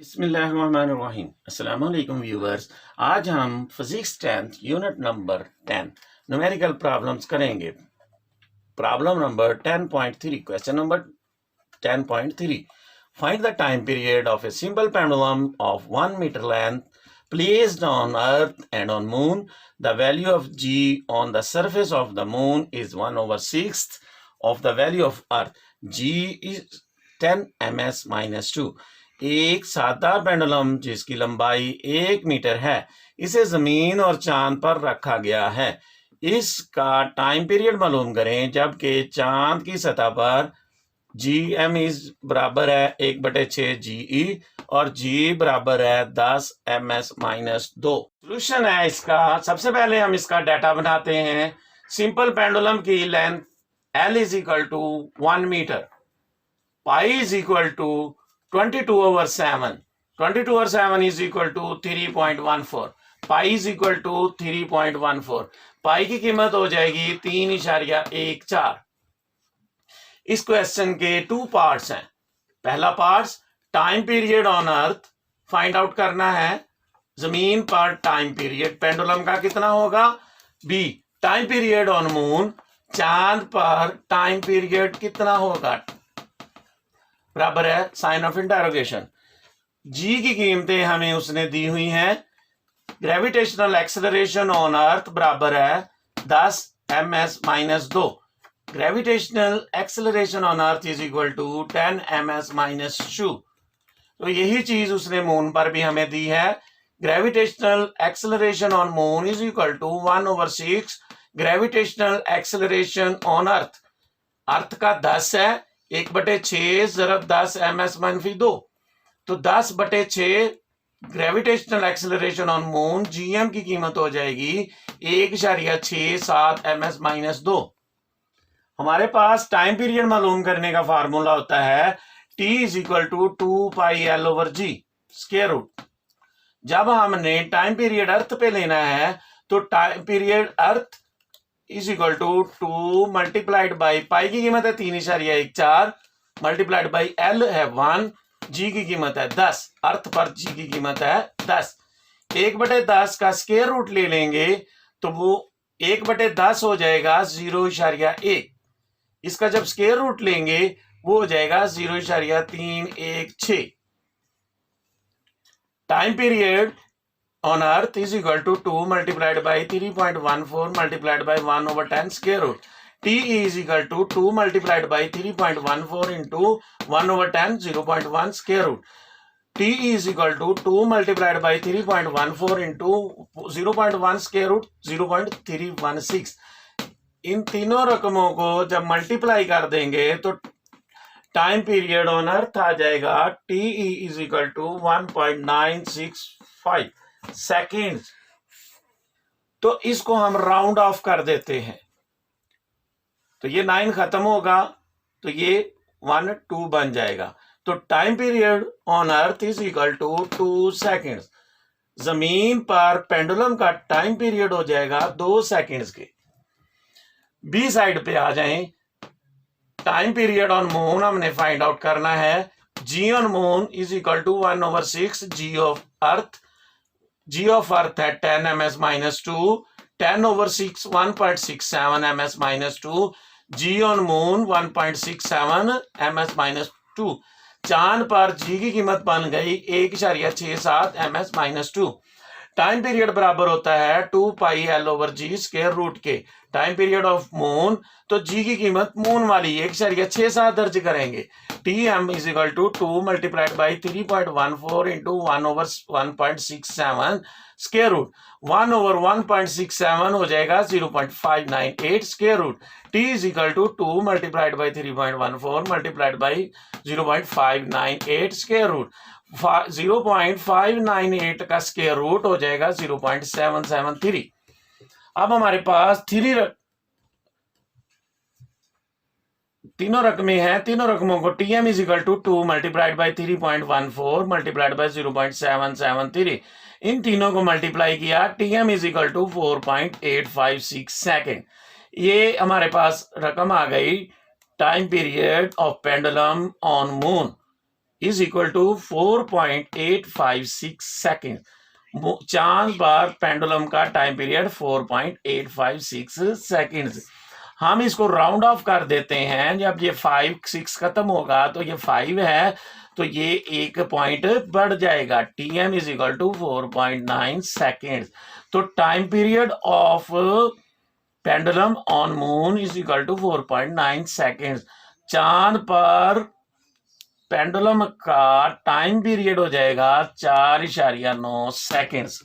बिस्मिल्लाहिर्रहमानिर्रहीम। अस्सलाम वालेकुम व्यूअर्स। आज हम physics 10th unit number 10 numerical problems करेंगे। Problem number 10.3, question number 10.3। Find the time period of a simple pendulum of 1 meter length placed on earth and on moon. The value of g on the surface of the moon is 1/6 of the value of earth. G is 10 ms minus 2। एक सादा pendulum जिसकी लंबाई 1 metre है, इसे जमीन और चांद पर रखा गया है। इसका टाइम पीरियड मालूम करें जबकि चांद की सतह पर जी एम इज बराबर है 1/6 GE और G बराबर है 10 ms माइनस 2। सोल्यूशन है इसका। सबसे पहले हम इसका डाटा बनाते हैं। सिंपल पेंडुलम की length L is equal to 1 metre, pi is equal to 22/7। 22/7 is equal to 3.14। Pi is equal to 3.14। Pi की कीमत हो जाएगी 3.14। इस क्वेश्चन के 2 पार्ट्स हैं। पहला part time period on earth find out करना है। जमीन पर टाइम पीरियड पेंडुलम का कितना होगा। B time period on moon, चांद पर टाइम पीरियड कितना होगा, बराबर है साइन ऑफ इंटरोगेशन। जी की कीमतें हमें उसने दी हुई हैं। ग्रेविटेशनल एक्सेलरेशन ऑन अर्थ बराबर है 10 ms minus 2। Gravitational acceleration on earth is equal to 10 ms minus 2। तो यही चीज उसने मून पर भी हमें दी है। Gravitational acceleration on moon is equal to 1/6 gravitational acceleration on earth. Earth का 10 है, 1/6 ज़रब 10 ms -2, तो 10/6 gravitational acceleration on moon GM की कीमत हो जाएगी 1.67 ms -2। हमारे पास टाइम पीरियड मालूम करने का फार्मूला होता है T is equal to 2πL/G square root. जब हमने टाइम पीरियड अर्थ पे लेना है तो time period earth is equal to 2 multiplied by pi की कीमत है 3.14 मल्टीप्लाइड बाई L है 1, G की कीमत है 10। अर्थ पर G की कीमत है 10। 1/10 का स्क्वायर रूट ले लेंगे तो वो 1/10 हो जाएगा 0.1। इसका जब स्क्वायर रूट लेंगे वो हो जाएगा 0.316। Time period on earth is equal to 2 multiplied by 3.14 multiplied by 1/10 square root. T is equal to 2 multiplied by 3.14 into 1/10 0.1 square root. T is equal to 2 multiplied by 3.14 into 0.1 square root 0.316। इन तीनों रकमों को जब multiply कर देंगे तो time period on अर्थ आ जाएगा T is equal to 1.965 second. तो इसको हम राउंड ऑफ कर देते हैं तो ये 9 खत्म होगा तो ये 1 2 बन जाएगा। तो time period on earth is equal to 2 seconds. जमीन पर पेंडुलम का टाइम पीरियड हो जाएगा 2 सेकेंड्स के। बी साइड पे आ जाएं। टाइम पीरियड ऑन मून हमने फाइंड आउट करना है। G on moon is equal to 1/6 G of earth. G of Earth है 10 ms -2, 10/6 1.67 ms -2। G on Moon 1.67 ms -2। चांद पर G की कीमत बन गई 1.67 ms -2। टाइम पीरियड बराबर होता है 2πL/G स्क्वायर रूट के। टाइम पीरियड ऑफ मून तो G की कीमत मून वाली 1.67 दर्ज करेंगे। Tm is equal to 2 multiplied by 3.14 into 1/1.67 square root. 1/1.67 हो जाएगा 0.598 square root. T is equal to 2 multiplied by 3.14 multiplied by 0.598 square root. 0.598 का स्क्वायर रूट हो जाएगा 0.773। अब हमारे पास तीनों रकमें हैं। तीनों रकमों को Tm is equal to 2 multiplied by 3.14 multiplied by 0.773। इन तीनों को मल्टीप्लाई किया। Tm is equal to 4.856 second. ये हमारे पास रकम आ गई time period of pendulum on moon. Is equal to 4.856 second. चांद पर पेंडुलम का टाइम पीरियड 4.856 सेकेंड्स। हम इसको राउंड ऑफ कर देते हैं, जब ये 5 6 खत्म होगा तो ये 5 है, तो ये एक पॉइंट बढ़ जाएगा। TM is equal to 4.9 seconds. तो time period of pendulum on moon is equal to 4.9 seconds. चांद पर पेंडुलम का टाइम पीरियड हो जाएगा 4.9 सेकेंड्स।